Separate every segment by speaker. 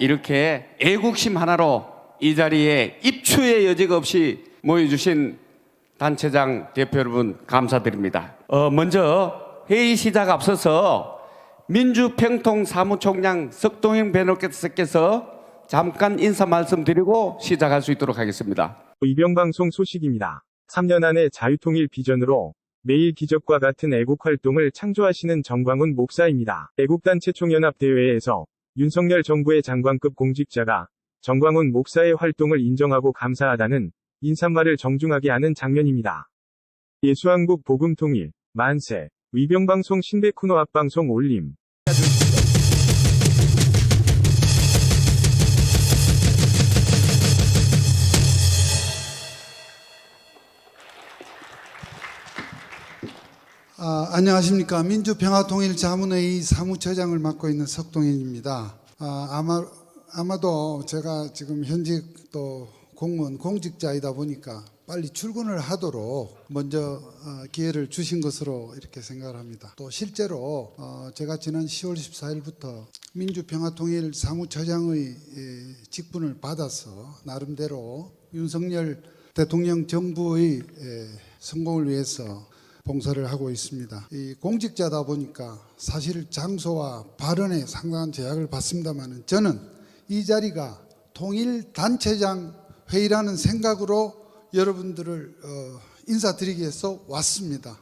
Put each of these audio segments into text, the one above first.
Speaker 1: 이렇게 애국심 하나로 이 자리에 입추의 여지가 없이 모여주신 단체장 대표 여러분 감사드립니다. 먼저 회의 시작 앞서서 민주평통사무총장 석동영 변호사께서 잠깐 인사 말씀드리고 시작할 수 있도록 하겠습니다.
Speaker 2: 의병방송 소식입니다. 3년 안의 자유통일 비전으로 매일 기적과 같은 애국활동을 창조하시는 정광훈 목사입니다. 애국단체 총연합대회에서 윤석열 정부의 장관급 공직자가 정광훈 목사의 활동을 인정하고 감사하다는 인사말을 정중하게 하는 장면입니다. 예수한국 복음통일, 만세, 의병방송 신백훈호 앞방송 올림.
Speaker 3: 안녕하십니까. 민주평화통일자문회의 사무처장을 맡고 있는 석동현입니다. 아마도 제가 지금 현직 또 공무원 공직자이다 보니까 빨리 출근을 하도록 먼저 기회를 주신 것으로 이렇게 생각을 합니다. 또 실제로 제가 지난 10월 14일부터 민주평화통일 사무처장의 직분을 받아서 나름대로 윤석열 대통령 정부의 성공을 위해서 봉사를 하고 있습니다. 이 공직자다 보니까 사실 장소와 발언에 상당한 제약을 받습니다만 저는 이 자리가 통일단체장 회의라는 생각으로 여러분들을 인사드리기 위해서 왔습니다.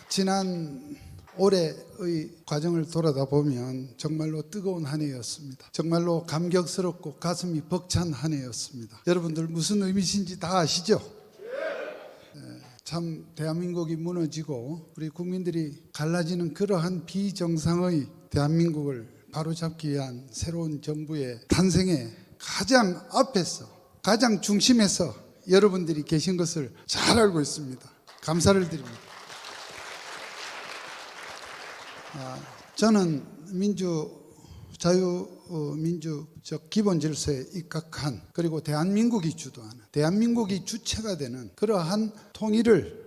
Speaker 3: 지난 올해의 과정을 돌아다 보면 정말로 뜨거운 한 해였습니다. 정말로 감격스럽고 가슴이 벅찬 한 해였습니다. 여러분들 무슨 의미신지 다 아시죠? 참 대한민국이 무너지고 우리 국민들이 갈라지는 그러한 비정상의 대한민국을 바로잡기 위한 새로운 정부의 탄생에 가장 앞에서 가장 중심에서 여러분들이 계신 것을 잘 알고 있습니다. 감사를 드립니다. 저는 민주적 기본 질서에 입각한, 그리고 대한민국이 주도하는, 대한민국이 주체가 되는 그러한 통일을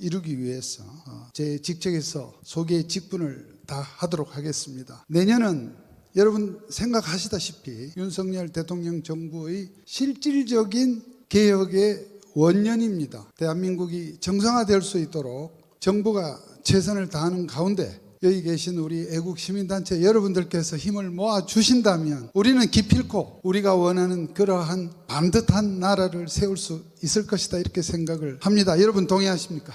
Speaker 3: 이루기 위해서 제 직책에서 소기의 직분을 다 하도록 하겠습니다. 내년은 여러분 생각하시다시피 윤석열 대통령 정부의 실질적인 개혁의 원년입니다. 대한민국이 정상화될 수 있도록 정부가 최선을 다하는 가운데 여기 계신 우리 애국 시민단체 여러분들께서 힘을 모아 주신다면 우리는 기필코 우리가 원하는 그러한 반듯한 나라를 세울 수 있을 것이다, 이렇게 생각을 합니다. 여러분 동의하십니까?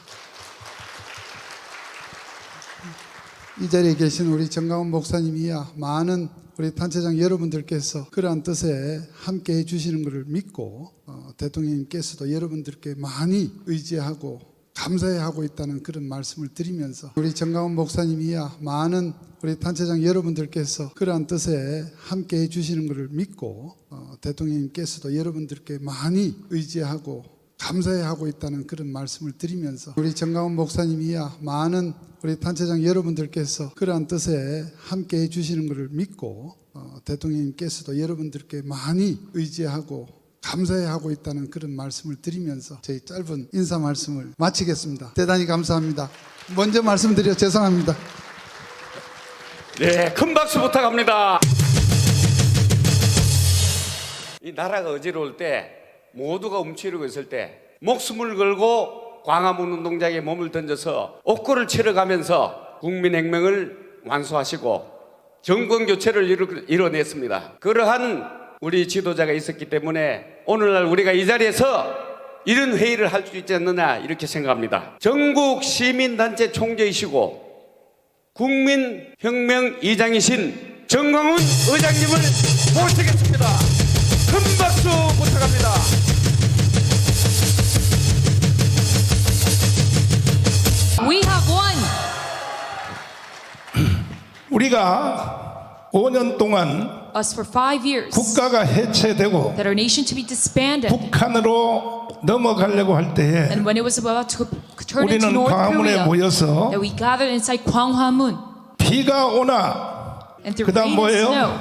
Speaker 3: 이 자리에 계신 우리 정광훈 목사님 이하 많은 우리 단체장 여러분들께서 그러한 뜻에 함께 해주시는 것을 믿고 대통령님께서도 여러분들께 많이 의지하고 감사해하고 있다는 그런 말씀을 드리면서 우리 정광훈 목사님 이하 많은 우리 단체장 여러분들께서 그러한 뜻에 함께 해주시는 것을 믿고 대통령님께서도 여러분들께 많이 의지하고 감사해하고 있다는 그런 말씀을 드리면서 우리 정광훈 목사님 이하 많은 우리 단체장 여러분들께서 그러한 뜻에 함께 해주시는 것을 믿고 대통령님께서도 여러분들께 많이 의지하고 감사해하고 있다는 그런 말씀을 드리면서 저희 짧은 인사 말씀을 마치겠습니다. 대단히 감사합니다. 먼저 말씀드려 죄송합니다.
Speaker 1: 네, 큰 박수 부탁합니다. 이 나라가 어지러울 때, 모두가 움츠리고 있을 때 목숨을 걸고 광화문 운동장에 몸을 던져서 옥고를 치러가면서 국민혁명을 완수하시고 정권교체를 이뤄냈습니다. 그러한 우리 지도자가 있었기 때문에 오늘날 우리가 이 자리에서 이런 회의를 할 수 있지 않느냐, 이렇게 생각합니다. 전국 시민단체 총재이시고 국민혁명 이장이신 정광훈 의장님을 모시겠습니다. 큰 박수 부탁합니다.
Speaker 4: We have won.
Speaker 5: 우리가 5년 동안
Speaker 4: Us for 5 years.
Speaker 5: 국가가 해체되고
Speaker 4: That our nation to be disbanded.
Speaker 5: 북한으로 넘어가려고 할 때에
Speaker 4: And when it was about to turn into
Speaker 5: 우리는
Speaker 4: North
Speaker 5: 광화문에
Speaker 4: Korea,
Speaker 5: 모여서
Speaker 4: that we gathered inside Gwanghwamun.
Speaker 5: 비가 오나
Speaker 4: And through
Speaker 5: 그다음
Speaker 4: rain and
Speaker 5: 뭐예요?
Speaker 4: snow,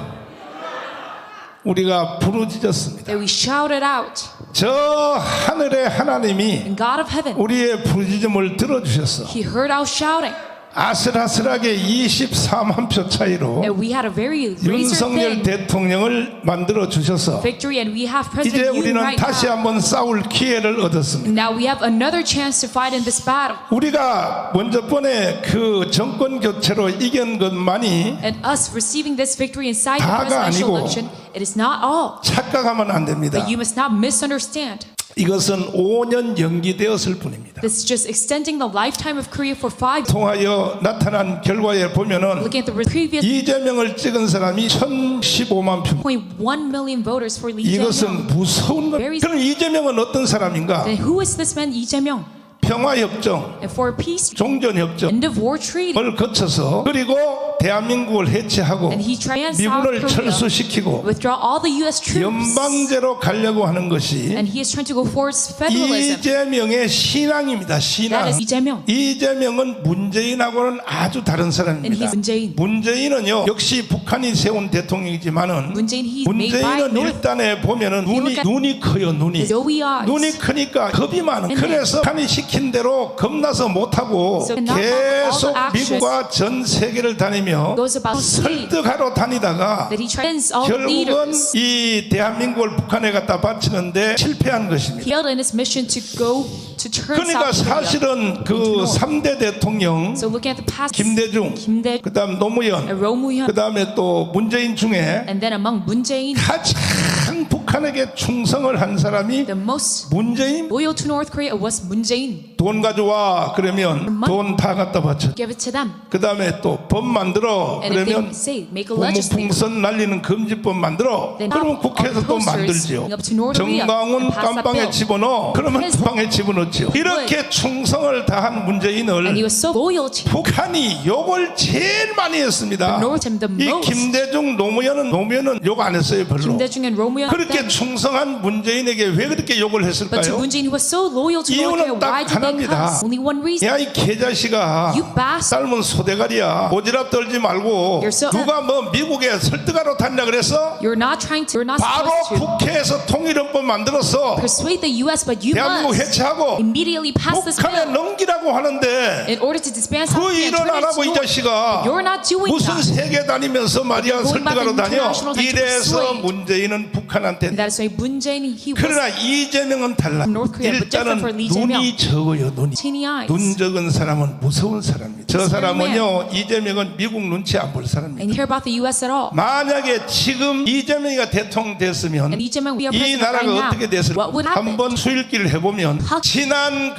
Speaker 5: 우리가 부르짖었습니다.
Speaker 4: that we shouted out,
Speaker 5: 저 하늘의 하나님이
Speaker 4: and God of heaven,
Speaker 5: 우리의 부르짖음을 들어주셨어.
Speaker 4: He heard our shouting.
Speaker 5: 아슬아슬하게 24만 표 차이로
Speaker 4: And we had a very
Speaker 5: 윤석열
Speaker 4: razor-thin
Speaker 5: 대통령을 만들어 주셔서
Speaker 4: victory, and we have
Speaker 5: 이제
Speaker 4: President Yoon
Speaker 5: 우리는
Speaker 4: right
Speaker 5: 다시
Speaker 4: now.
Speaker 5: 한번 싸울 기회를 얻었습니다.
Speaker 4: Now we have another chance to fight in this battle.
Speaker 5: 우리가 먼저 번에 그 정권 교체로 이긴 것만이
Speaker 4: And us receiving this victory inside the
Speaker 5: 다가
Speaker 4: presidential
Speaker 5: 아니고
Speaker 4: election, it is not all.
Speaker 5: 착각하면 안 됩니다.
Speaker 4: But you must not misunderstand.
Speaker 5: 이것은 5년 연기되었을 뿐입니다.
Speaker 4: This is just extending the lifetime of Korea for 5 years.
Speaker 5: 통하여 나타난 결과에 보면은
Speaker 4: Looking at the previous
Speaker 5: 이재명을 찍은 사람이 1015만 표.
Speaker 4: 0.1 million voters for Lee Jae-myung.
Speaker 5: 이것은 무서운 것. 그럼 이재명은 어떤 사람인가?
Speaker 4: Then who is this man, Lee Jae-myung?
Speaker 5: 평화협정,
Speaker 4: And for peace,
Speaker 5: 종전협정을
Speaker 4: end of war treaty.
Speaker 5: 거쳐서 그리고 대한민국을 해체하고
Speaker 4: And he tried South
Speaker 5: 미군을
Speaker 4: Korea,
Speaker 5: 철수시키고
Speaker 4: withdraw all the U.S. troops.
Speaker 5: 연방제로 가려고 하는 것이
Speaker 4: And he is trying to go for federalism.
Speaker 5: 이재명의 신앙입니다.
Speaker 4: That
Speaker 5: 신앙.
Speaker 4: is Lee Jae-myung.
Speaker 5: 이재명은 문재인하고는 아주 다른
Speaker 4: And
Speaker 5: 사람입니다.
Speaker 4: he's 문재인.
Speaker 5: 문재인은요 역시 북한이 세운 대통령이지만은
Speaker 4: 문재인, he's made by
Speaker 5: 문재인은
Speaker 4: North.
Speaker 5: 일단에 보면은
Speaker 4: look at
Speaker 5: 눈이 커요. 눈이
Speaker 4: his doughy eyes.
Speaker 5: 눈이 크니까 겁이 많아.
Speaker 4: And
Speaker 5: 그래서 북한이 시킨 대로 겁나서 못하고
Speaker 4: So not all
Speaker 5: 계속
Speaker 4: the actions
Speaker 5: 미국과 전 세계를 다니며
Speaker 4: goes about saying
Speaker 5: 설득하러 다니다가
Speaker 4: that he tries all
Speaker 5: 결국은
Speaker 4: leaders.
Speaker 5: 이 대한민국을 북한에 갖다 바치는데 실패한 것입니다.
Speaker 4: He failed in his mission to go to turn
Speaker 5: 그러니까
Speaker 4: South Korea.
Speaker 5: 사실은 그
Speaker 4: into North.
Speaker 5: 3대 대통령
Speaker 4: So looking at the past,
Speaker 5: 김대중,
Speaker 4: 김대,
Speaker 5: 그다음 노무현,
Speaker 4: Roh Moo-hyun,
Speaker 5: 그다음에 또 문재인 중에
Speaker 4: and then among Moon Jae-in,
Speaker 5: 가장 북한에게 충성을 한 사람이
Speaker 4: the most
Speaker 5: 문재인.
Speaker 4: loyal to North Korea was Moon Jae-in.
Speaker 5: 돈 가져와 그러면 돈 다 갖다 바쳐.
Speaker 4: Give it to them.
Speaker 5: 그다음에 또 법 만들어
Speaker 4: And if they
Speaker 5: 그러면
Speaker 4: say make a legislation,
Speaker 5: 고무풍선 날리는 금지법 만들어.
Speaker 4: then
Speaker 5: 그러면 국회에서 또
Speaker 4: posters
Speaker 5: 만들지요.
Speaker 4: up to North Korea
Speaker 5: 정강훈
Speaker 4: and pass that
Speaker 5: 깜빵에
Speaker 4: bill.
Speaker 5: 집어넣어. 그러면
Speaker 4: His-
Speaker 5: 방에 집어넣지요. 이렇게 충성을 다한
Speaker 4: And he
Speaker 5: 문재인을
Speaker 4: was so loyal to
Speaker 5: 북한이 욕을 제일 많이 했습니다.
Speaker 4: North him the
Speaker 5: 이
Speaker 4: most.
Speaker 5: 김대중 노무현은 욕 안 했어요 별로.
Speaker 4: Kim Dae-jung and Roh Moo-hyun.
Speaker 5: 그렇게 충성한 문재인에게 왜 그렇게 욕을
Speaker 4: But to
Speaker 5: 했을까요?
Speaker 4: Moon Jae-in, who was so loyal to North
Speaker 5: 이유는
Speaker 4: Korea,
Speaker 5: 딱
Speaker 4: why did they
Speaker 5: 하나입니다.
Speaker 4: cuss? Only one reason.
Speaker 5: 야 이 개자식아
Speaker 4: You bastard.
Speaker 5: 삶은 소대가리야. 오지랖 떨지 말고
Speaker 4: You're so-
Speaker 5: 누가 뭐 미국에 설득하러 다니냐 그래서
Speaker 4: You're not
Speaker 5: 바로
Speaker 4: supposed to
Speaker 5: 국회에서 통일헌법 만들어서
Speaker 4: persuade the U.S., but you
Speaker 5: 대한민국
Speaker 4: must
Speaker 5: 해체하고
Speaker 4: immediately pass this
Speaker 5: 북한에
Speaker 4: bill
Speaker 5: 넘기라고 하는데
Speaker 4: in order to disband South
Speaker 5: 그
Speaker 4: Korea and
Speaker 5: 일은
Speaker 4: turn
Speaker 5: 안
Speaker 4: it
Speaker 5: 하고 이
Speaker 4: to North.
Speaker 5: 자식아
Speaker 4: You're not doing
Speaker 5: 무슨
Speaker 4: that.
Speaker 5: 세계 다니면서 말이야
Speaker 4: You're going back
Speaker 5: 설득하러 다녀.
Speaker 4: international to
Speaker 5: 이래서
Speaker 4: persuade.
Speaker 5: 문재인은 북한한테
Speaker 4: And that is why Moon Jae-in, he was
Speaker 5: 그러나 이재명은 달라.
Speaker 4: North Korea, but different for
Speaker 5: 일단은
Speaker 4: Lee Jae-myung.
Speaker 5: 눈이 적어요. 눈이.
Speaker 4: teeny eyes.
Speaker 5: 눈 적은 사람은 무서운 사람입니다. 저
Speaker 4: Scary
Speaker 5: 사람은요 이재명은 미국 눈치 안 볼 사람입니다.
Speaker 4: And care about the U.S. at all.
Speaker 5: 만약에 지금 이재명이가 대통령 됐으면
Speaker 4: And Lee Jae-myung, we are
Speaker 5: 이
Speaker 4: president
Speaker 5: 나라가
Speaker 4: right now.
Speaker 5: 어떻게 됐을까?
Speaker 4: What would happen?
Speaker 5: 한번 수일기를 해보면
Speaker 4: How-
Speaker 5: 지난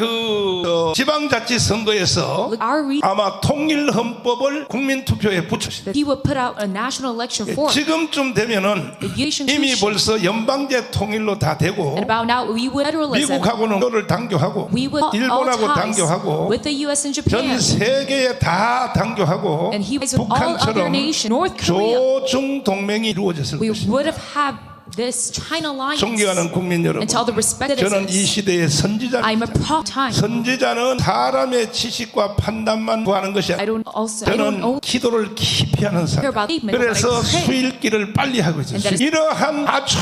Speaker 5: 지방자치 선거에서
Speaker 4: Look, our re-
Speaker 5: 아마 통일헌법을 국민투표에 붙였습니다.
Speaker 4: that he would put out a national election for.
Speaker 5: 지금쯤 되면은
Speaker 4: Aviation
Speaker 5: 이미
Speaker 4: Commission.
Speaker 5: 벌써 연방제 통일로 다 되고
Speaker 4: And about now, we would federalism.
Speaker 5: 미국하고는 를 당교하고
Speaker 4: We would all
Speaker 5: 일본하고
Speaker 4: ties
Speaker 5: 당교하고
Speaker 4: with the U.S. and
Speaker 5: 전
Speaker 4: Japan.
Speaker 5: 세계에 다 당교하고
Speaker 4: And he was with all other
Speaker 5: 북한처럼
Speaker 4: nations. North Korea.
Speaker 5: 조중 동맹이 이루어졌을
Speaker 4: We
Speaker 5: 것입니다.
Speaker 4: would have had this China alliance.
Speaker 5: 존경하는 국민 여러분,
Speaker 4: And to all the respected
Speaker 5: 저는 이
Speaker 4: citizens,
Speaker 5: 시대의 선지자입니다.
Speaker 4: I'm a pro time.
Speaker 5: 선지자는 사람의 지식과 판단만 구하는 것이
Speaker 4: I
Speaker 5: 아니라
Speaker 4: don't also.
Speaker 5: 저는 기도를 깊이 하는
Speaker 4: care
Speaker 5: 사람.
Speaker 4: about statement,
Speaker 5: 그래서
Speaker 4: but I pray.
Speaker 5: 수일기를 빨리 하고
Speaker 4: And
Speaker 5: 있어요.
Speaker 4: that is-
Speaker 5: 이러한 아주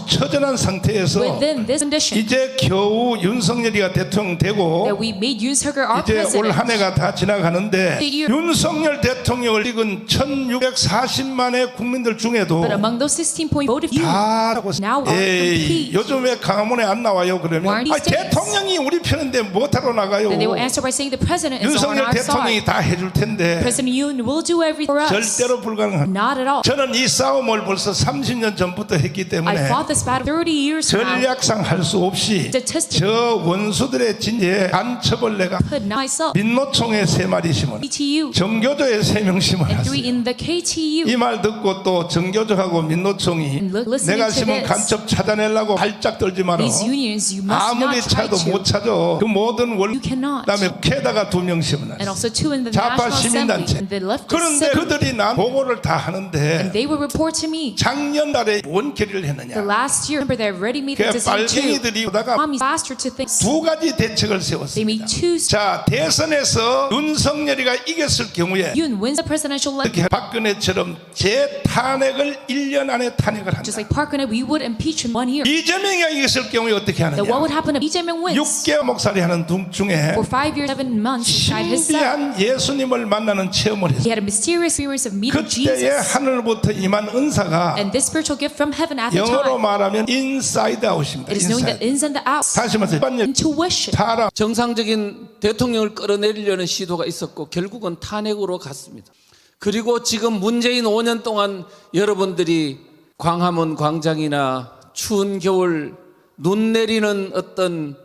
Speaker 5: 처절한 상태에서
Speaker 4: Within this condition,
Speaker 5: 이제 겨우 윤석열이가 대통령 되고
Speaker 4: that we made Yoon Suk-yeol our
Speaker 5: 이제 올 한
Speaker 4: president.
Speaker 5: 해가 다 지나가는데
Speaker 4: The year-
Speaker 5: 윤석열 대통령을 찍은 1640만의 국민들 중에도
Speaker 4: But among those 16 point voted you,
Speaker 5: 다 하고
Speaker 4: now are
Speaker 5: 에이
Speaker 4: complete.
Speaker 5: 요즘 왜 강화문에 안 나와요
Speaker 4: Why
Speaker 5: 그러면
Speaker 4: are these states?
Speaker 5: 대통령이 우리 편인데 못하러 나가요.
Speaker 4: Then they will answer by saying the president is on
Speaker 5: 윤석열
Speaker 4: our
Speaker 5: 대통령이
Speaker 4: side.
Speaker 5: 다 해줄 텐데
Speaker 4: President Yoon will do everything for us.
Speaker 5: 절대로 불가능합니다.
Speaker 4: Not at all.
Speaker 5: 저는 이 싸움을 벌써 30년 전부터 했기
Speaker 4: I
Speaker 5: 때문에
Speaker 4: fought this battle 30 years now.
Speaker 5: 전략상 할 수 없이
Speaker 4: Statistic.
Speaker 5: 저 원수들의 진지에 간첩을 내가
Speaker 4: Put myself,
Speaker 5: 민노총에 3마리 심어
Speaker 4: KTU,
Speaker 5: 정교조에 3명
Speaker 4: and 3
Speaker 5: 심어놨어요.
Speaker 4: in the KTU.
Speaker 5: 이 말 듣고 또 정교조하고 민노총이
Speaker 4: And listening
Speaker 5: 내가
Speaker 4: to
Speaker 5: 심은
Speaker 4: this,
Speaker 5: 간첩 찾아내려고 발작 떨지 마라.
Speaker 4: These unions, you must
Speaker 5: 아무리
Speaker 4: not try
Speaker 5: 찾아도
Speaker 4: to.
Speaker 5: 못 찾아. 그 모든 원
Speaker 4: You cannot.
Speaker 5: 그다음에 국회에다가 2명
Speaker 4: And
Speaker 5: 심어놨어요.
Speaker 4: also 2 in the
Speaker 5: 좌파
Speaker 4: National Assembly.
Speaker 5: 시민단체.
Speaker 4: And the leftist
Speaker 5: 그런데
Speaker 4: civil.
Speaker 5: 그들이 난 보고를 다
Speaker 4: And
Speaker 5: 하는데
Speaker 4: they will report to me.
Speaker 5: 작년달에 뭔 결의를
Speaker 4: The
Speaker 5: 했느냐.
Speaker 4: last year, remember, they already made
Speaker 5: 그
Speaker 4: the decision to
Speaker 5: 빨갱이들이 보다가
Speaker 4: promise faster to things.
Speaker 5: 2가지 대책을
Speaker 4: They
Speaker 5: 세웠습니다.
Speaker 4: made 2.
Speaker 5: 자, 대선에서 윤석열이가 이겼을 경우에
Speaker 4: Yoon wins the presidential election.
Speaker 5: 이렇게 박근혜처럼 재탄핵을 1년 안에 탄핵을 한다.
Speaker 4: Just like Park and we would impeach him 1 year.
Speaker 5: 이재명이 이겼을 경우에 어떻게
Speaker 4: Then what
Speaker 5: 하느냐?
Speaker 4: would happen if Lee Jae-myung wins?
Speaker 5: 6개월 목살이 하는 중에
Speaker 4: For 5 years, 7 months, inside his cell,
Speaker 5: 신비한 예수님을 만나는 체험을
Speaker 4: he
Speaker 5: 했어요.
Speaker 4: had a mysterious experience of meeting
Speaker 5: 그때에
Speaker 4: Jesus.
Speaker 5: 하늘부터 임한 은사가
Speaker 4: And this spiritual gift from heaven at the
Speaker 5: 영어로
Speaker 4: time,
Speaker 5: 말하면 인사이드 아웃입니다.
Speaker 4: it is knowing the ins and the outs.
Speaker 5: 다시 말해서
Speaker 4: Intuition.
Speaker 5: 사람
Speaker 6: 정상적인 대통령을 끌어내리려는 시도가 있었고 결국은 탄핵으로 갔습니다. 그리고 지금 문재인 5년 동안 여러분들이 광화문 광장이나 추운 겨울 눈 내리는 어떤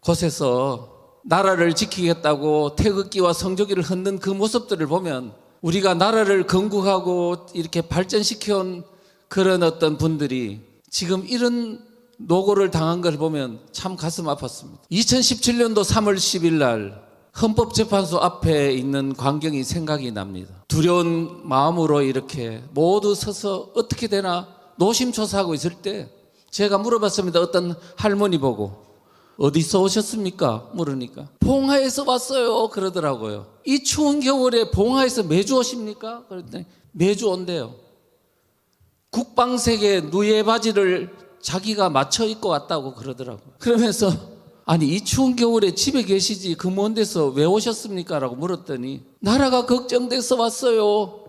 Speaker 6: 곳에서 나라를 지키겠다고 태극기와 성조기를 흔든 그 모습들을 보면 우리가 나라를 건국하고 이렇게 발전시켜온 그런 어떤 분들이 지금 이런 노고를 당한 걸 보면 참 가슴 아팠습니다. 2017년도 3월 10일 날 헌법재판소 앞에 있는 광경이 생각이 납니다. 두려운 마음으로 이렇게 모두 서서 어떻게 되나 노심초사하고 있을 때 제가 물어봤습니다. 어떤 할머니 보고 어디서 오셨습니까? 물으니까 봉화에서 왔어요 그러더라고요. 이 추운 겨울에 봉화에서 매주 오십니까? 그랬더니 매주 온대요. 국방색의 누에 바지를 자기가 맞춰 입고 왔다고 그러더라고요. 그러면서 아니 이 추운 겨울에 집에 계시지 그 먼 데서 왜 오셨습니까? 라고 물었더니 나라가 걱정돼서 왔어요.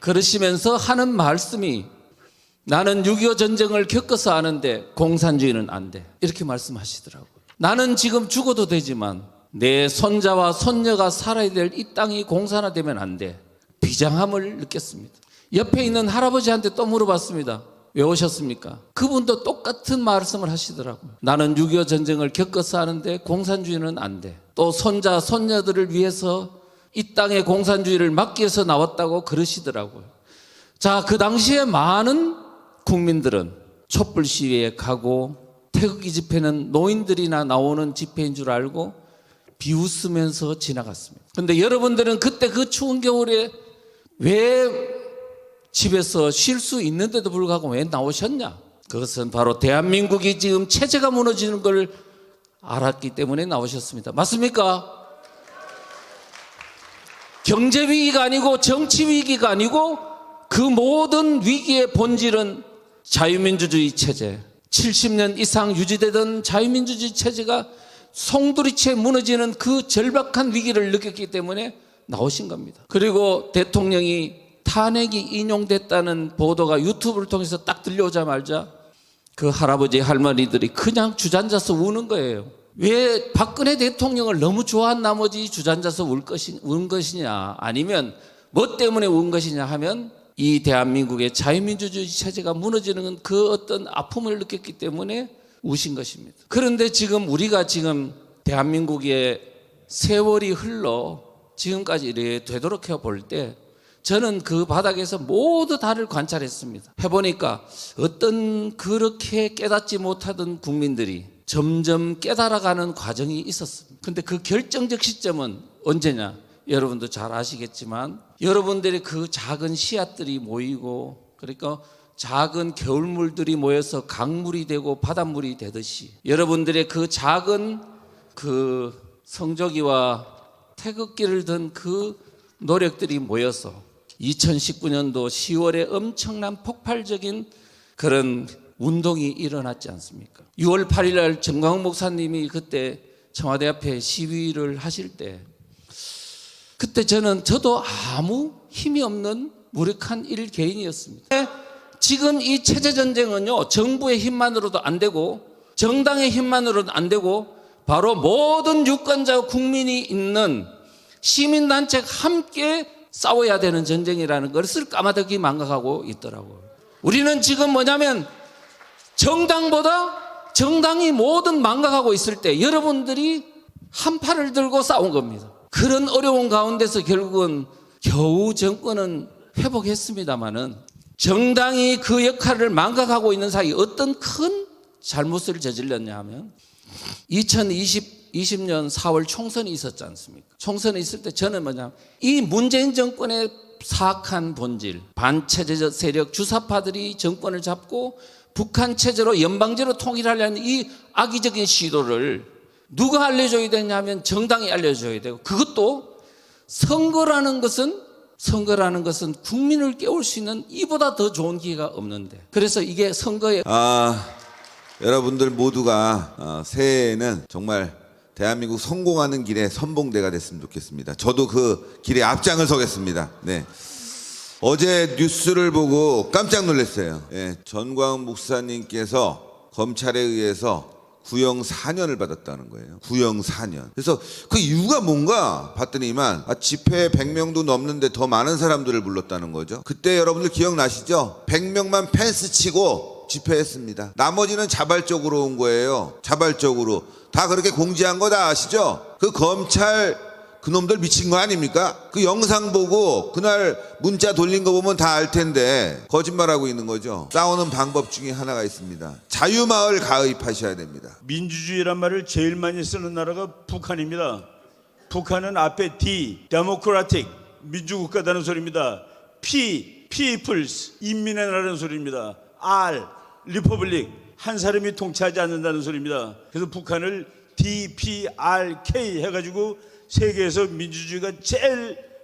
Speaker 6: 그러시면서 하는 말씀이 나는 6.25 전쟁을 겪어서 아는데 공산주의는 안 돼. 이렇게 말씀하시더라고요. 나는 지금 죽어도 되지만 내 손자와 손녀가 살아야 될 이 땅이 공산화되면 안 돼. 비장함을 느꼈습니다. 옆에 있는 할아버지한테 또 물어봤습니다. 왜 오셨습니까? 그분도 똑같은 말씀을 하시더라고요. 나는 6.25 전쟁을 겪어서 하는데 공산주의는 안 돼. 또 손자, 손녀들을 위해서 이 땅의 공산주의를 막기 위해서 나왔다고 그러시더라고요. 자, 그 당시에 많은 국민들은 촛불 시위에 가고 태극기 집회는 노인들이나 나오는 집회인 줄 알고 비웃으면서 지나갔습니다. 그런데 여러분들은 그때 그 추운 겨울에 왜 집에서 쉴 수 있는데도 불구하고 왜 나오셨냐? 그것은 바로 대한민국이 지금 체제가 무너지는 걸 알았기 때문에 나오셨습니다. 맞습니까? 경제 위기가 아니고 정치 위기가 아니고 그 모든 위기의 본질은 자유민주주의 체제, 70년 이상 유지되던 자유민주주의 체제가 송두리째 무너지는 그 절박한 위기를 느꼈기 때문에 나오신 겁니다. 그리고 대통령이 탄핵이 인용됐다는 보도가 유튜브를 통해서 딱 들려오자마자 그 할아버지 할머니들이 그냥 주저앉아서 우는 거예요. 왜 박근혜 대통령을 너무 좋아한 나머지 주저앉아서 운 것이냐, 아니면 뭐 때문에 운 것이냐 하면 이 대한민국의 자유민주주의 체제가 무너지는 그 어떤 아픔을 느꼈기 때문에 우신 것입니다. 그런데 지금 우리가 지금 대한민국의 세월이 흘러 지금까지 이렇게 되도록 해볼 때 저는 그 바닥에서 모두 다를 관찰했습니다. 해보니까 어떤 그렇게 깨닫지 못하던 국민들이 점점 깨달아가는 과정이 있었습니다. 근데 그 결정적 시점은 언제냐? 여러분도 잘 아시겠지만 여러분들의 그 작은 씨앗들이 모이고 그러니까 작은 겨울물들이 모여서 강물이 되고 바닷물이 되듯이 여러분들의 그 작은 그 성조기와 태극기를 든 그 노력들이 모여서 2019년도 10월에 엄청난 폭발적인 그런 운동이 일어났지 않습니까? 6월 8일 날 정광훈 목사님이 그때 청와대 앞에 시위를 하실 때 그때 저도 아무 힘이 없는 무력한 일개인이었습니다. 지금 이 체제전쟁은요 정부의 힘만으로도 안 되고 정당의 힘만으로도 안 되고 바로 모든 유권자 국민이 있는 시민단체가 함께 싸워야 되는 전쟁이라는 것을 까마득히 망각하고 있더라고요. 우리는 지금 뭐냐면 정당이 모든 망각하고 있을 때 여러분들이 한 팔을 들고 싸운 겁니다. 그런 어려운 가운데서 결국은 겨우 정권은 회복했습니다마는 정당이 그 역할을 망각하고 있는 사이 어떤 큰 잘못을 저질렀냐 하면 2020년 4월 총선이 있었지 않습니까? 총선이 있을 때 저는 이 문재인 정권의 사악한 본질, 반체제적 세력 주사파들이 정권을 잡고 북한 체제로 연방제로 통일하려는 이 악의적인 시도를 누가 알려줘야 되냐면 정당이 알려줘야 되고 그것도 선거라는 것은 선거라는 것은 국민을 깨울 수 있는 이보다 더 좋은 기회가 없는데, 그래서 이게 선거에
Speaker 7: 여러분들 모두가 새해에는 정말 대한민국 성공하는 길에 선봉대가 됐으면 좋겠습니다. 저도 그 길에 앞장을 서겠습니다. 네. 어제 뉴스를 보고 깜짝 놀랐어요. 예, 전광훈 목사님께서 검찰에 의해서 구형 4년을 받았다는 거예요. 구형 4년. 그래서 그 이유가 뭔가 봤더니만 집회 100명도 넘는데 더 많은 사람들을 불렀다는 거죠. 그때 여러분들 기억나시죠? 100명만 펜스 치고 집회했습니다. 나머지는 자발적으로 온 거예요. 자발적으로. 다 그렇게 공지한 거 다 아시죠? 그 검찰 그놈들 미친 거 아닙니까? 그 영상 보고 그날 문자 돌린 거 보면 다 알 텐데 거짓말하고 있는 거죠. 싸우는 방법 중에 하나가 있습니다. 자유마을 가입하셔야 됩니다.
Speaker 8: 민주주의란 말을 제일 많이 쓰는 나라가 북한입니다. 북한은 앞에 D, 데모크라틱, 민주국가다는 소리입니다. P, Peoples, 인민의 나라는 소리입니다. R, 리퍼블릭, 한 사람이 통치하지 않는다는 소리입니다. 그래서 북한을 DPRK 해가지고 세계에서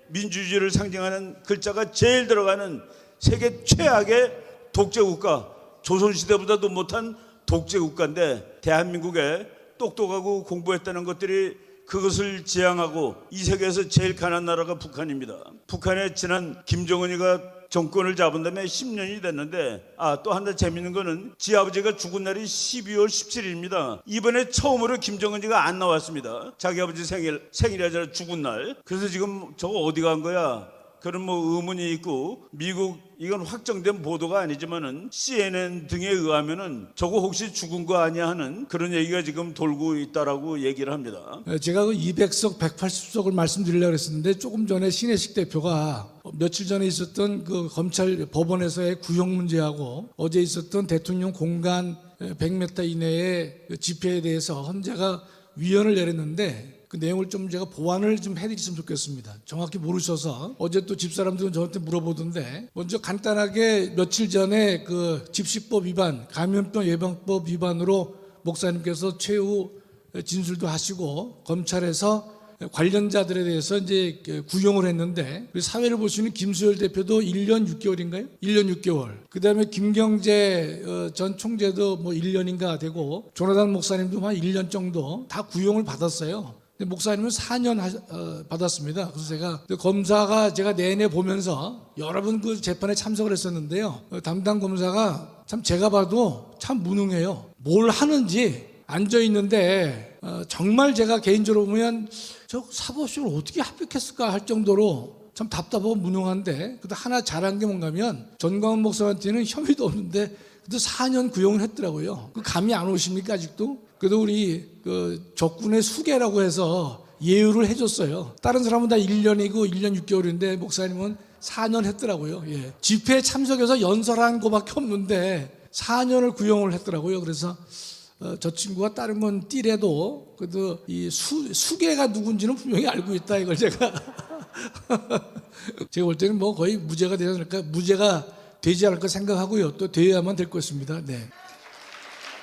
Speaker 8: 민주주의를 상징하는 글자가 제일 들어가는 세계 최악의 독재국가, 조선시대보다도 못한 독재국가인데 대한민국에 똑똑하고 공부했다는 것들이 그것을 지향하고 이 세계에서 제일 가난한 나라가 북한입니다. 북한에 지난 김정은이가 정권을 잡은 다음에 10년이 됐는데 또 하나 재밌는 거는 지 아버지가 죽은 날이 12월 17일입니다. 이번에 처음으로 김정은이가 안 나왔습니다. 자기 아버지 생일이 아니라 죽은 날. 그래서 지금 저거 어디 간 거야? 그런 의문이 있고, 미국 이건 확정된 보도가 아니지만은 CNN 등에 의하면은 저거 혹시 죽은 거 아니야 하는 그런 얘기가 지금 돌고 있다라고 얘기를 합니다.
Speaker 9: 제가 그 200석, 180석을 말씀드리려고 했었는데 조금 전에 신혜식 대표가 며칠 전에 있었던 그 검찰 법원에서의 구형 문제하고 어제 있었던 대통령 공간 100m 이내의 집회에 대해서 헌재가 위헌을 내렸는데 그 내용을 좀 제가 보완을 좀 해드렸으면 좋겠습니다. 정확히 모르셔서 어제 또 집사람들은 저한테 물어보던데, 먼저 간단하게 며칠 전에 그 집시법 위반, 감염병 예방법 위반으로 목사님께서 최후 진술도 하시고 검찰에서 관련자들에 대해서 이제 구형을 했는데, 사회를 보시는 김수열 대표도 1년 6개월인가요? 1년 6개월. 그 다음에 김경재 전 총재도 뭐 1년인가 되고, 조나단 목사님도 한 1년 정도 다 구형을 받았어요. 근데 목사님은 4년 받았습니다. 그래서 제가 검사가 제가 내내 보면서 여러 번 그 재판에 참석을 했었는데요. 담당 검사가 참 제가 봐도 참 무능해요. 뭘 하는지 앉아 있는데 정말 제가 개인적으로 보면 저 사법시험을 어떻게 합격했을까 할 정도로 참 답답하고 무능한데, 그래도 하나 잘한 게 뭔가면 전광훈 목사한테는 혐의도 없는데 그래도 4년 구형을 했더라고요. 그 감이 안 오십니까 아직도? 그래도 우리 그 적군의 수계라고 해서 예우를 해줬어요. 다른 사람은 다 1년이고 1년 6개월인데 목사님은 4년 했더라고요. 예. 집회에 참석해서 연설한 거밖에 없는데 4년을 구형을 했더라고요. 그래서 저 친구가 다른 건 띠래도 그래도 이 수계가 누군지는 분명히 알고 있다, 이걸 제가 제가 볼 때는 뭐 거의 무죄가 되지 않을까 생각하고요. 또 되어야만 될 것입니다. 네.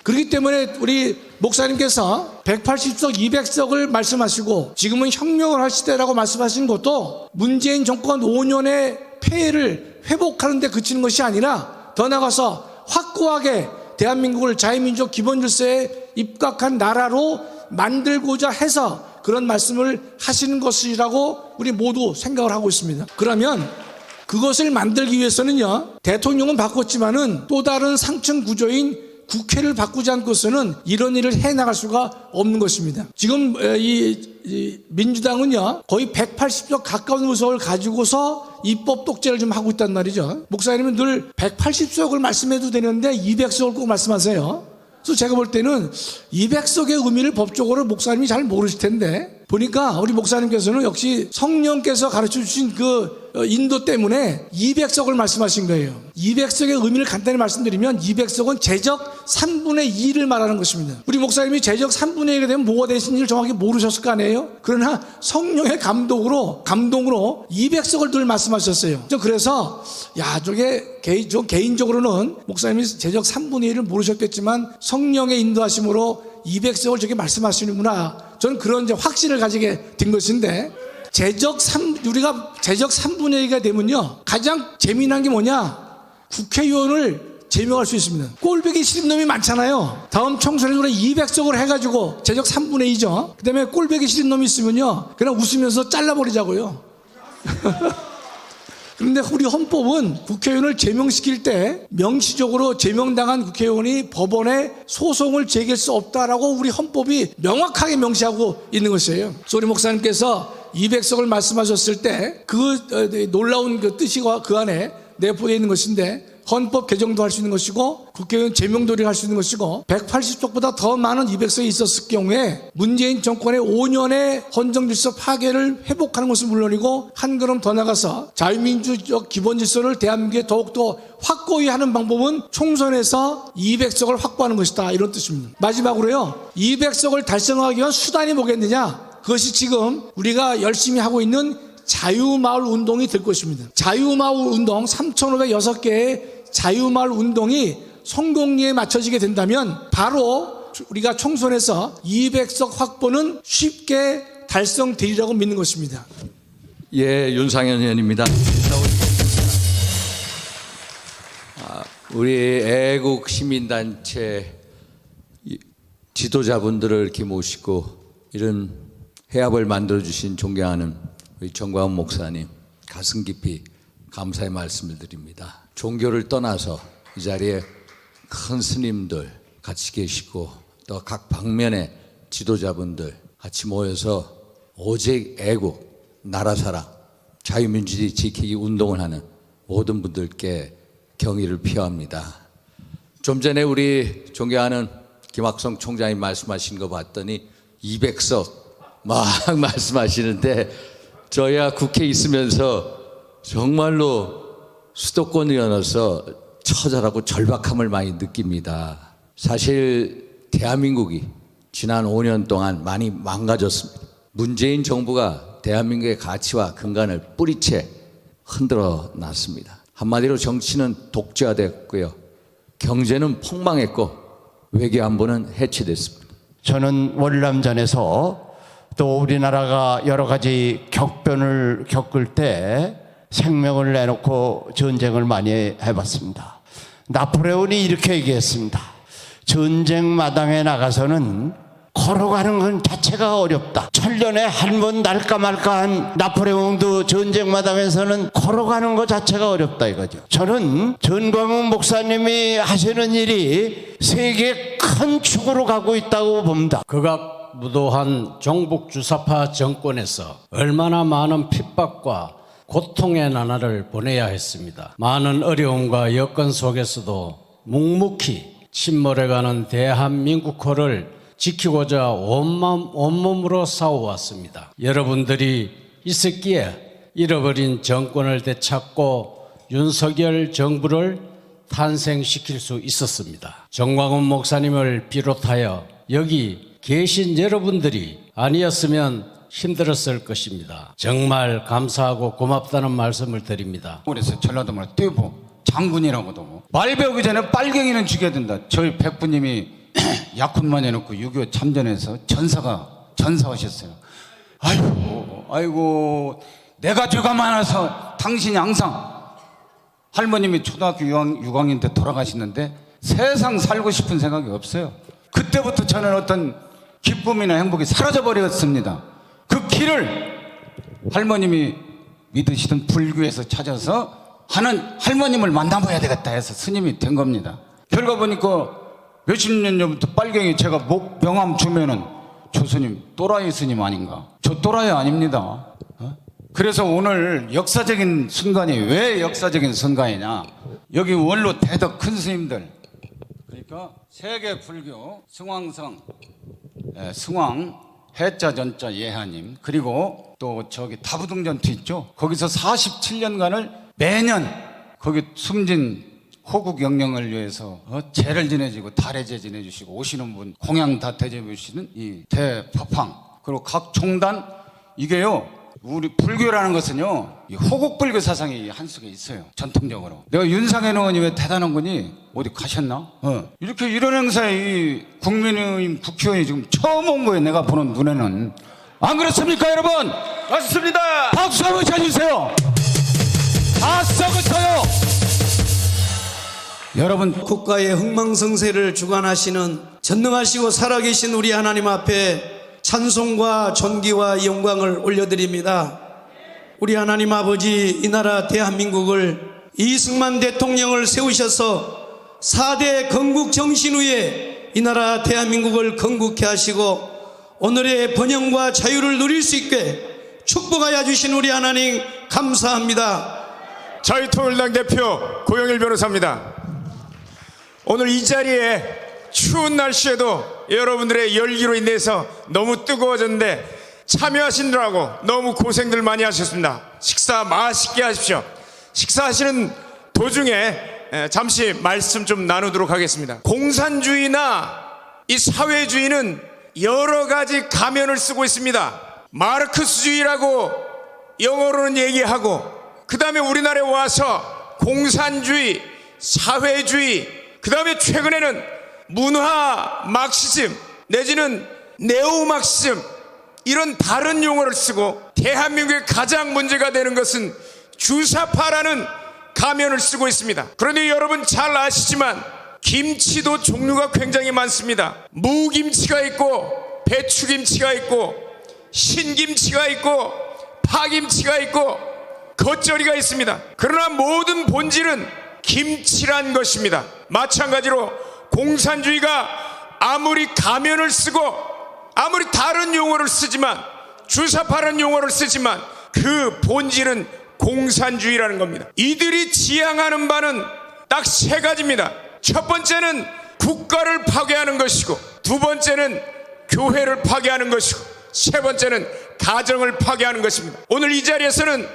Speaker 9: 그렇기 때문에 우리 목사님께서 180석, 200석을 말씀하시고 지금은 혁명을 할 시대라고 말씀하시는 것도 문재인 정권 5년의 폐해를 회복하는 데 그치는 것이 아니라 더 나아가서 확고하게 대한민국을 자유민족 기본질서에 입각한 나라로 만들고자 해서 그런 말씀을 하시는 것이라고 우리 모두 생각을 하고 있습니다. 그러면 그것을 만들기 위해서는요, 대통령은 바꿨지만은 또 다른 상층 구조인 국회를 바꾸지 않고서는 이런 일을 해나갈 수가 없는 것입니다. 지금 이 민주당은요 거의 180석 가까운 의석을 가지고서 입법 독재를 좀 하고 있단 말이죠. 목사님은 늘 180석을 말씀해도 되는데 200석을 꼭 말씀하세요. 그래서 제가 볼 때는 200석의 의미를 법적으로 목사님이 잘 모르실 텐데, 보니까 우리 목사님께서는 역시 성령께서 가르쳐 주신 그 인도 때문에 200석을 말씀하신 거예요. 200석의 의미를 간단히 말씀드리면 200석은 제적 3분의 2를 말하는 것입니다. 우리 목사님이 제적 3분의 1이 되면 뭐가 되신지를 정확히 모르셨을 거 아니에요? 그러나 성령의 감동으로 200석을 늘 말씀하셨어요. 그래서 저게 개인적으로는 목사님이 제적 3분의 1을 모르셨겠지만 성령의 인도하심으로 200석을 저렇게 말씀하시는구나, 저는 그런 이제 확신을 가지게 된 것인데, 우리가 제적 3분의 2가 되면요, 가장 재미난 게 뭐냐? 국회의원을 제명할 수 있습니다. 꼴보기 싫은 놈이 많잖아요. 다음 총선에 우리 200석을 해가지고 제적 3분의 2죠. 그 다음에 꼴보기 싫은 놈이 있으면요, 그냥 웃으면서 잘라버리자고요. 그런데 우리 헌법은 국회의원을 제명시킬 때 명시적으로 제명당한 국회의원이 법원에 소송을 제기할 수 없다라고 우리 헌법이 명확하게 명시하고 있는 것이에요. 그래서 우리 목사님께서 200석을 말씀하셨을 때 그 놀라운 그 뜻이 그 안에 내포되어 있는 것인데, 헌법 개정도 할 수 있는 것이고 국회의원 제명도 할 수 있는 것이고 180석보다 더 많은 200석이 있었을 경우에 문재인 정권의 5년의 헌정질서 파괴를 회복하는 것은 물론이고, 한 걸음 더 나가서 자유민주적 기본질서를 대한민국에 더욱더 확고히 하는 방법은 총선에서 200석을 확보하는 것이다, 이런 뜻입니다. 마지막으로요, 200석을 달성하기 위한 수단이 뭐겠느냐? 그것이 지금 우리가 열심히 하고 있는 자유마을 운동이 될 것입니다. 자유마을 운동 3,506개의 자유마을 운동이 성공리에 맞춰지게 된다면 바로 우리가 총선에서 200석 확보는 쉽게 달성되리라고 믿는 것입니다.
Speaker 10: 예, 윤상현 의원입니다. 우리 애국 시민단체 지도자분들을 이렇게 모시고 이런 해합을 만들어주신 존경하는 우리 정광훈 목사님, 가슴 깊이 감사의 말씀을 드립니다. 종교를 떠나서 이 자리에 큰 스님들 같이 계시고 또 각 방면의 지도자분들 같이 모여서 오직 애국, 나라 사랑, 자유민주주의 지키기 운동을 하는 모든 분들께 경의를 표합니다. 좀 전에 우리 존경하는 김학성 총장이 말씀하신 거 봤더니 200석 막 말씀하시는데, 저야 국회에 있으면서 정말로 수도권이어서 처절하고 절박함을 많이 느낍니다. 사실 대한민국이 지난 5년 동안 많이 망가졌습니다. 문재인 정부가 대한민국의 가치와 근간을 뿌리채 흔들어 놨습니다. 한마디로 정치는 독재화됐고요, 경제는 폭망했고 외교 안보는 해체됐습니다.
Speaker 11: 저는 월남전에서 또 우리나라가 여러 가지 격변을 겪을 때 생명을 내놓고 전쟁을 많이 해봤습니다. 나폴레온이 이렇게 얘기했습니다. 전쟁 마당에 나가서는 걸어가는 건 자체가 어렵다. 천년에 한 번 날까 말까한 나폴레옹도 전쟁 마당에서는 걸어가는 것 자체가 어렵다 이거죠. 저는 전광훈 목사님이 하시는 일이 세계의 큰 축으로 가고 있다고 봅니다.
Speaker 12: 극악무도한 종북주사파 정권에서 얼마나 많은 핍박과 고통의 나날을 보내야 했습니다. 많은 어려움과 여건 속에서도 묵묵히 침몰해가는 대한민국호를 지키고자 온몸으로 싸워왔습니다. 여러분들이 있었기에 잃어버린 정권을 되찾고 윤석열 정부를 탄생시킬 수 있었습니다. 정광훈 목사님을 비롯하여 여기 계신 여러분들이 아니었으면 힘들었을 것입니다. 정말 감사하고 고맙다는 말씀을 드립니다.
Speaker 13: 그래서 전라도말 떼보 장군이라고도 말배우기 전에 빨갱이는 죽여야 된다. 저희 백부님이 약혼만 해놓고 6.25 참전해서 전사하셨어요. 아이고 내가 죄가 많아서 당신이 항상, 할머님이 초등학교 6학년 때 돌아가시는데 세상 살고 싶은 생각이 없어요. 그때부터 저는 어떤 기쁨이나 행복이 사라져 버렸습니다. 그 길을 할머님이 믿으시던 불교에서 찾아서 하는 할머님을 만나봐야 되겠다 해서 스님이 된 겁니다. 결과 보니까 몇십 년 전부터 빨갱이 제가 명함 주면은 저 스님 또라이 스님 아닌가? 저 또라이 아닙니다. 그래서 오늘 역사적인 순간이 왜 역사적인 순간이냐? 여기 원로 대덕 큰 스님들, 그러니까 세계 불교 승왕성, 승왕 해자 전자 예하님, 그리고 또 저기 다부동전투 있죠? 거기서 47년간을 매년 거기 숨진 호국 영령을 위해서 제를 지내주고 달해제 지내주시고 오시는 분 공양 다 대접해주시는 이 대법황, 그리고 각 종단, 이게요 우리 불교라는 것은요 이 호국불교 사상이 한 속에 있어요. 전통적으로 내가 윤상현 의원이 왜 대단한 거니 어디 가셨나? 이렇게 이런 행사에 이 국민의힘 국회의원이 지금 처음 온 거예요. 내가 보는 눈에는. 안 그렇습니까 여러분?
Speaker 1: 맞습니다.
Speaker 12: 박수 한번 쳐주세요. 다 썩었어요.
Speaker 14: 여러분, 국가의 흥망성쇠를 주관하시는 전능하시고 살아계신 우리 하나님 앞에 찬송과 존귀와 영광을 올려드립니다. 우리 하나님 아버지, 이 나라 대한민국을 이승만 대통령을 세우셔서 4대 건국 정신 후에 이 나라 대한민국을 건국케 하시고 오늘의 번영과 자유를 누릴 수 있게 축복하여 주신 우리 하나님 감사합니다.
Speaker 15: 자유통일당 대표 고영일 변호사입니다. 오늘 이 자리에 추운 날씨에도 여러분들의 열기로 인해서 너무 뜨거워졌는데 참여하시느라고 너무 고생들 많이 하셨습니다. 식사 맛있게 하십시오. 식사하시는 도중에 잠시 말씀 좀 나누도록 하겠습니다. 공산주의나 이 사회주의는 여러 가지 가면을 쓰고 있습니다. 마르크스주의라고 영어로는 얘기하고, 그 다음에 우리나라에 와서 공산주의, 사회주의, 그 다음에 최근에는 문화 막시즘 내지는 네오막시즘, 이런 다른 용어를 쓰고, 대한민국의 가장 문제가 되는 것은 주사파라는 가면을 쓰고 있습니다. 그런데 여러분 잘 아시지만 김치도 종류가 굉장히 많습니다. 무김치가 있고, 배추김치가 있고, 신김치가 있고, 파김치가 있고, 겉절이가 있습니다. 그러나 모든 본질은 김치란 것입니다. 마찬가지로 공산주의가 아무리 가면을 쓰고 아무리 다른 용어를 쓰지만, 주사파라는 용어를 쓰지만 그 본질은 공산주의라는 겁니다. 이들이 지향하는 바는 딱 세 가지입니다. 첫 번째는 국가를 파괴하는 것이고, 두 번째는 교회를 파괴하는 것이고, 세 번째는 가정을 파괴하는 것입니다. 오늘 이 자리에서는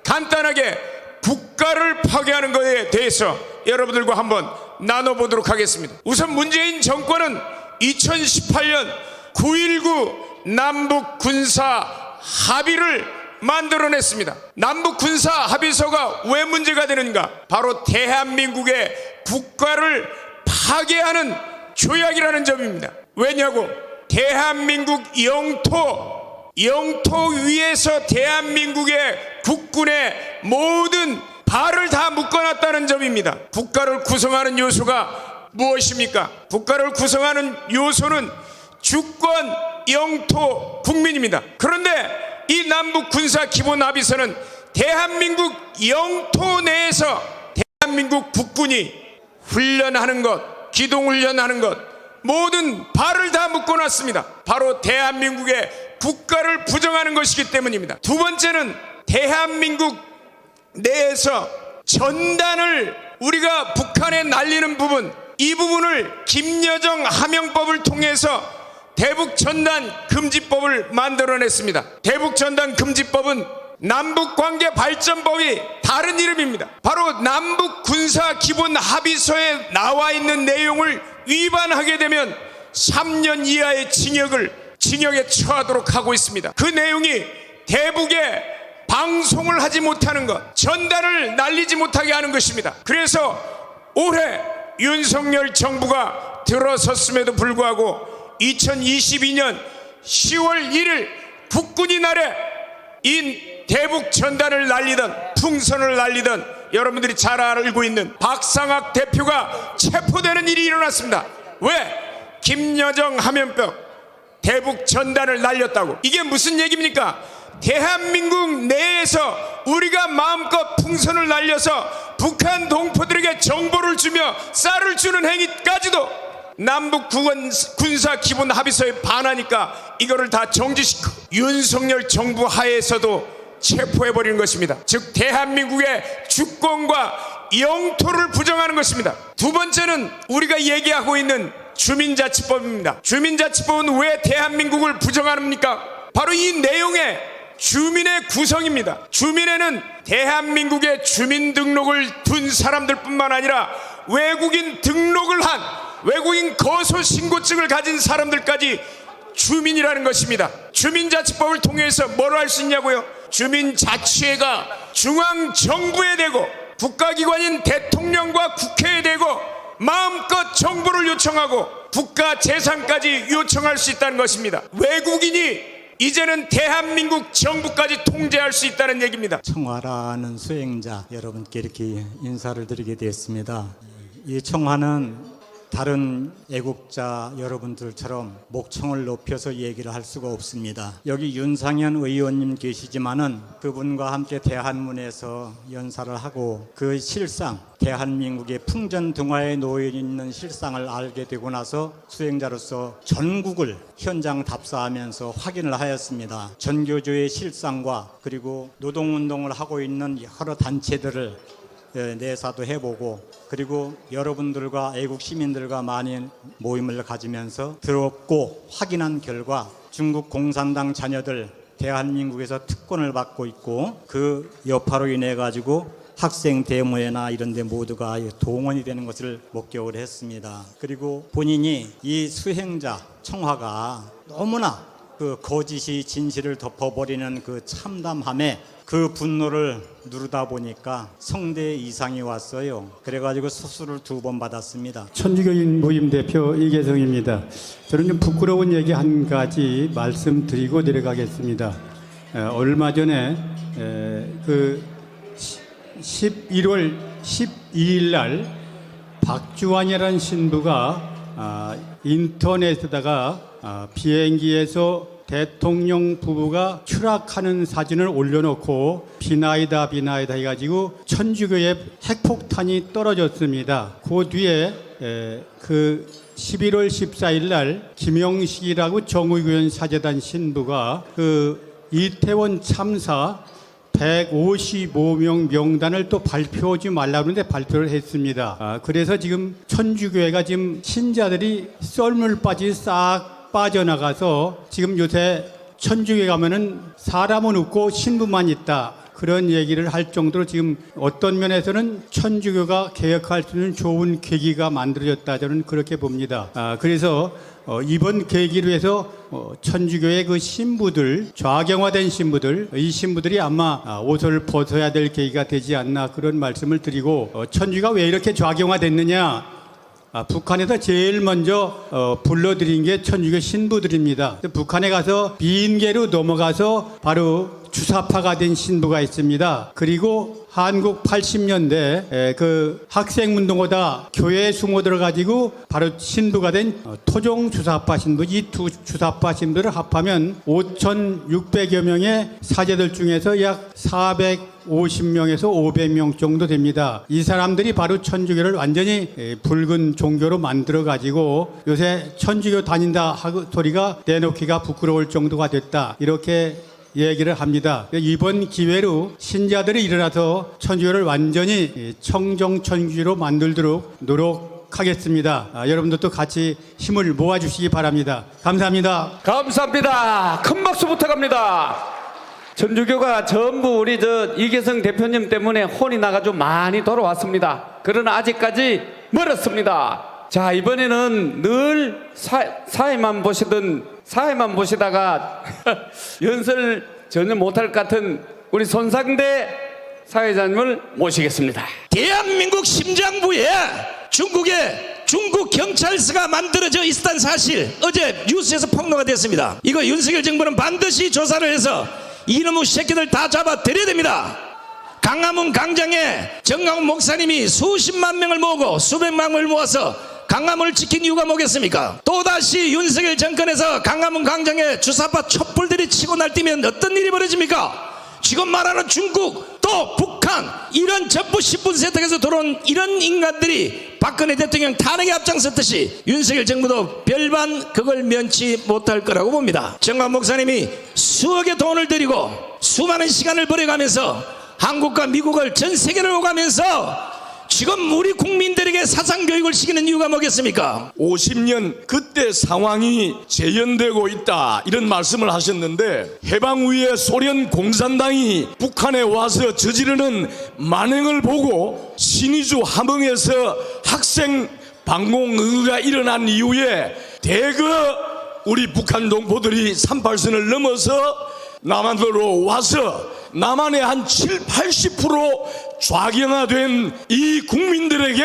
Speaker 15: 간단하게 국가를 파괴하는 것에 대해서 여러분들과 한번 나눠보도록 하겠습니다. 우선 문재인 정권은 2018년 9.19 남북 군사 합의를 만들어냈습니다. 남북 군사 합의서가 왜 문제가 되는가? 바로 대한민국의 국가를 파괴하는 조약이라는 점입니다. 왜냐고? 대한민국 영토 위에서 대한민국의 국군의 모든 발을 다 묶어놨다는 점입니다. 국가를 구성하는 요소가 무엇입니까? 국가를 구성하는 요소는 주권, 영토, 국민입니다. 그런데 이 남북 군사 기본 합의서는 대한민국 영토 내에서 대한민국 국군이 훈련하는 것, 기동훈련하는 것, 모든 발을 다 묶어놨습니다. 바로 대한민국의 국가를 부정하는 것이기 때문입니다. 두 번째는 대한민국 내에서 전단을 우리가 북한에 날리는 부분, 이 부분을 김여정 하명법을 통해서 대북전단 금지법을 만들어냈습니다. 대북전단 금지법은 남북관계 발전법이 다른 이름입니다. 바로 남북군사기본합의서에 나와 있는 내용을 위반하게 되면 3년 이하의 징역에 처하도록 하고 있습니다. 그 내용이 대북에 방송을 하지 못하는 것, 전단을 날리지 못하게 하는 것입니다. 그래서 올해 윤석열 정부가 들어섰음에도 불구하고 2022년 10월 1일 국군이 날에 이 대북 전단을 날리던, 풍선을 날리던 여러분들이 잘 알고 있는 박상학 대표가 체포되는 일이 일어났습니다. 왜? 김여정 하면법 대북 전단을 날렸다고. 이게 무슨 얘기입니까? 대한민국 내에서 우리가 마음껏 풍선을 날려서 북한 동포들에게 정보를 주며 쌀을 주는 행위까지도 남북 군사 기본 합의서에 반하니까 이거를 다 정지시키고 윤석열 정부 하에서도 체포해버리는 것입니다. 즉 대한민국의 주권과 영토를 부정하는 것입니다. 두 번째는 우리가 얘기하고 있는 주민자치법입니다. 주민자치법은 왜 대한민국을 부정합니까? 바로 이 내용의 주민의 구성입니다. 주민에는 대한민국의 주민등록을 둔 사람들뿐만 아니라 외국인 등록을 한, 외국인 거소신고증을 가진 사람들까지 주민이라는 것입니다. 주민자치법을 통해서 뭘 할 수 있냐고요? 주민자치회가 중앙정부에 대고 국가기관인 대통령과 국회에 대고 마음껏 정보를 요청하고 국가 재산까지 요청할 수 있다는 것입니다. 외국인이 이제는 대한민국 정부까지 통제할 수 있다는 얘기입니다.
Speaker 16: 청화라는 수행자 여러분께 이렇게 인사를 드리게 되었습니다. 이 청화는 다른 애국자 여러분들처럼 목청을 높여서 얘기를 할 수가 없습니다. 여기 윤상현 의원님 계시지만은 그분과 함께 대한문에서 연사를 하고 그 실상, 대한민국의 풍전등화에 놓여 있는 실상을 알게 되고 나서 수행자로서 전국을 현장 답사하면서 확인을 하였습니다. 전교조의 실상과 그리고 노동운동을 하고 있는 여러 단체들을 내사도 해보고 그리고 여러분들과 애국 시민들과 많이 모임을 가지면서 들었고 확인한 결과 중국 공산당 자녀들 대한민국에서 특권을 받고 있고 그 여파로 인해 가지고 학생 데모회나 이런 데 모두가 동원이 되는 것을 목격을 했습니다. 그리고 본인이 이 수행자 청화가 너무나 그 거짓이 진실을 덮어버리는 그 참담함에 그 분노를 누르다 보니까 성대 이상이 왔어요. 그래가지고 수술을 2번 받았습니다.
Speaker 17: 천주교인 모임 대표 이계성입니다. 저는 좀 부끄러운 얘기 한 가지 말씀드리고 내려가겠습니다. 얼마 전에 그 11월 12일 날 박주환이라는 신부가 인터넷에다가 비행기에서 대통령 부부가 추락하는 사진을 올려놓고 비나이다 해가지고 천주교의 핵폭탄이 떨어졌습니다. 그 뒤에 그 11월 14일 날 김영식이라고 정의교회 사재단 신부가 그 이태원 참사 155명 명단을 또 발표하지 말라고 하는데 발표를 했습니다. 그래서 지금 천주교회가 지금 신자들이 썰물 빠지 싹 빠져나가서 지금 요새 천주교에 가면은 사람은 없고 신부만 있다. 그런 얘기를 할 정도로 지금 어떤 면에서는 천주교가 개혁할 수 있는 좋은 계기가 만들어졌다. 저는 그렇게 봅니다. 그래서 이번 계기로 해서 천주교의 그 신부들, 좌경화된 신부들, 이 신부들이 아마 옷을 벗어야 될 계기가 되지 않나 그런 말씀을 드리고 천주교가 왜 이렇게 좌경화됐느냐? 북한에서 제일 먼저 불러들인 게 천주교 신부들입니다. 북한에 가서 비인계로 넘어가서 바로 주사파가 된 신부가 있습니다. 그리고 한국 80년대 그 학생운동하다 교회에 숨어 들어가지고 바로 신부가 된 토종 주사파 신부, 이 두 주사파 신부를 합하면 5,600여 명의 사제들 중에서 약 450명에서 500명 정도 됩니다. 이 사람들이 바로 천주교를 완전히 붉은 종교로 만들어 가지고 요새 천주교 다닌다 하고 소리가 내놓기가 부끄러울 정도가 됐다. 이렇게 얘기를 합니다. 이번 기회로 신자들이 일어나서 천주교를 완전히 청정 천주교로 만들도록 노력하겠습니다. 여러분들도 같이 힘을 모아주시기 바랍니다. 감사합니다.
Speaker 1: 감사합니다. 큰 박수 부탁합니다. 천주교가 전부 우리 이계성 대표님 때문에 혼이 나가지고 많이 돌아왔습니다. 그러나 아직까지 멀었습니다. 자, 이번에는 늘 사회만 보시다가 연설 전혀 못할 것 같은 우리 손상대 사회자님을 모시겠습니다.
Speaker 14: 대한민국 심장부에 중국 경찰서가 만들어져 있었다는 사실 어제 뉴스에서 폭로가 됐습니다. 이거 윤석열 정부는 반드시 조사를 해서 이놈의 새끼들 다 잡아들여야 됩니다. 강화문 광장에 정강훈 목사님이 수십만 명을 모으고 수백만 명을 모아서 강화문을 지킨 이유가 뭐겠습니까? 또다시 윤석열 정권에서 강화문 광장에 주사파 촛불들이 치고 날뛰면 어떤 일이 벌어집니까? 지금 말하는 중국 또 북한 이런 적부 10분 세탁에서 들어온 이런 인간들이 박근혜 대통령 탄핵에 앞장섰듯이 윤석열 정부도 별반 그걸 면치 못할 거라고 봅니다. 정광훈 목사님이 수억의 돈을 들이고 수많은 시간을 버려가면서 한국과 미국을 전 세계를 오가면서 지금 우리 국민들에게 사상교육을 시키는 이유가 뭐겠습니까?
Speaker 5: 50년 그때 상황이 재현되고 있다 이런 말씀을 하셨는데 해방 후에 소련 공산당이 북한에 와서 저지르는 만행을 보고 신의주 함흥에서 학생 방공의가 일어난 이후에 대거 우리 북한 동포들이 38선을 넘어서 남한으로 와서 남한의 한 70-80% 좌경화된 이 국민들에게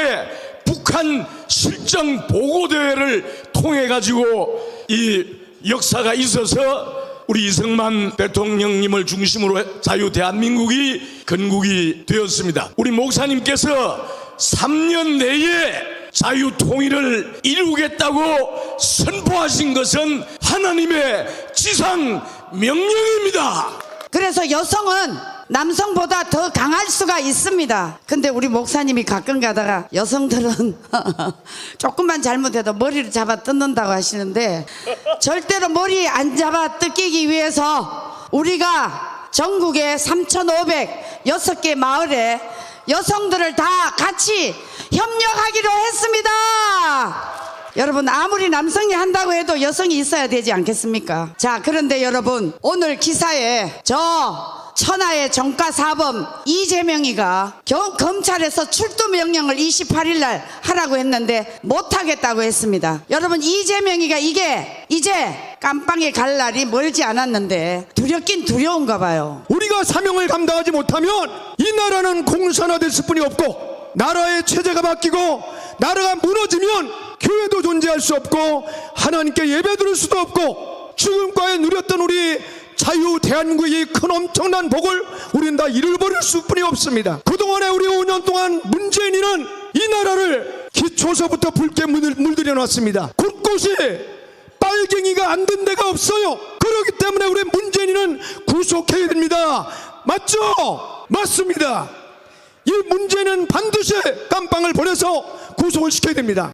Speaker 5: 북한 실정 보고대회를 통해 가지고 이 역사가 있어서 우리 이승만 대통령님을 중심으로 자유 대한민국이 건국이 되었습니다. 우리 목사님께서 3년 내에 자유 통일을 이루겠다고 선포하신 것은 하나님의 지상 명령입니다.
Speaker 18: 그래서 여성은 남성보다 더 강할 수가 있습니다. 근데 우리 목사님이 가끔 가다가 여성들은 조금만 잘못해도 머리를 잡아 뜯는다고 하시는데, 절대로 머리 안 잡아 뜯기기 위해서 우리가 전국에 3,506개 마을에 여성들을 다 같이 협력하기로 했습니다. 여러분, 아무리 남성이 한다고 해도 여성이 있어야 되지 않겠습니까? 자, 그런데 여러분, 오늘 기사에 저 천하의 정가사범 이재명이가 검찰에서 출두 명령을 28일 날 하라고 했는데 못하겠다고 했습니다. 여러분, 이재명이가 이게 이제 깜빵에 갈 날이 멀지 않았는데 두렵긴 두려운가 봐요.
Speaker 12: 우리가 사명을 감당하지 못하면 이 나라는 공산화됐을 뿐이 없고, 나라의 체제가 바뀌고 나라가 무너지면 교회도 존재할 수 없고 하나님께 예배드릴 수도 없고, 지금까지 누렸던 우리 자유 대한민국의 큰 엄청난 복을 우리는 다 잃어버릴 수뿐이 없습니다. 그동안에 우리 5년 동안 문재인이는 이 나라를 기초서부터 붉게 물들여 놨습니다. 곳곳이 빨갱이가 안 된 데가 없어요. 그렇기 때문에 우리 문재인이는 구속해야 됩니다. 맞죠? 맞습니다. 이 문제는 반드시 깜빵을 보내서 구속을 시켜야 됩니다.